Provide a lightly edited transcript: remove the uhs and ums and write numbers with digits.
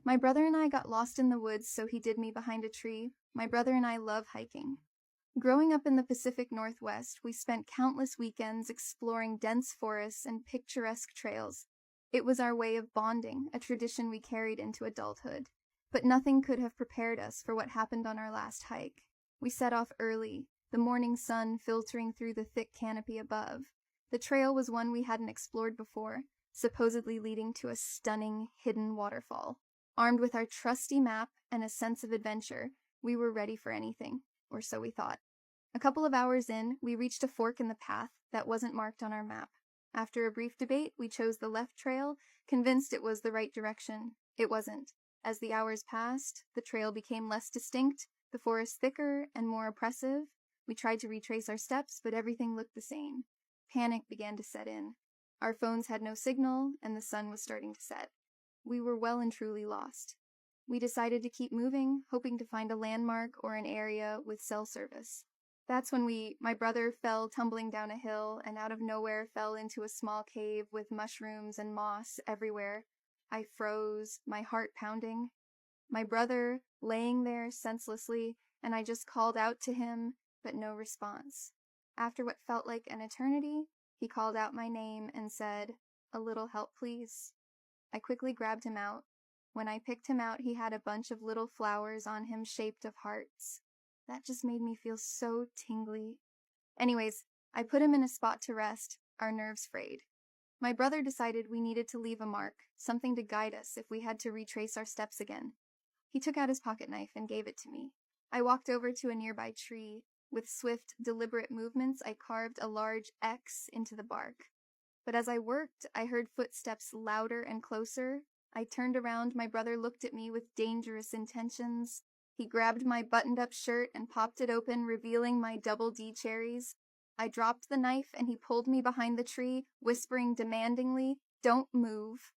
My brother and I got lost in the woods, so he hid me behind a tree. My brother and I love hiking. Growing up in the Pacific Northwest, we spent countless weekends exploring dense forests and picturesque trails. It was our way of bonding, a tradition we carried into adulthood. But nothing could have prepared us for what happened on our last hike. We set off early, the morning sun filtering through the thick canopy above. The trail was one we hadn't explored before, supposedly leading to a stunning, hidden waterfall. Armed with our trusty map and a sense of adventure, we were ready for anything, or so we thought. A couple of hours in, we reached a fork in the path that wasn't marked on our map. After a brief debate, we chose the left trail, convinced it was the right direction. It wasn't. As the hours passed, the trail became less distinct, the forest thicker and more oppressive. We tried to retrace our steps, but everything looked the same. Panic began to set in. Our phones had no signal, and the sun was starting to set. We were well and truly lost. We decided to keep moving, hoping to find a landmark or an area with cell service. That's when my brother fell tumbling down a hill and out of nowhere fell into a small cave with mushrooms and moss everywhere. I froze, my heart pounding. My brother laying there senselessly, and I just called out to him, but no response. After what felt like an eternity, he called out my name and said, "A little help, please." I quickly grabbed him out. When I picked him out, he had a bunch of little flowers on him shaped of hearts. That just made me feel so tingly. Anyways, I put him in a spot to rest, our nerves frayed. My brother decided we needed to leave a mark, something to guide us if we had to retrace our steps again. He took out his pocket knife and gave it to me. I walked over to a nearby tree. With swift, deliberate movements, I carved a large X into the bark. But as I worked, I heard footsteps louder and closer. I turned around. My brother looked at me with dangerous intentions. He grabbed my buttoned-up shirt and popped it open, revealing my double D cherries. I dropped the knife, and he pulled me behind the tree, whispering demandingly, "Don't move."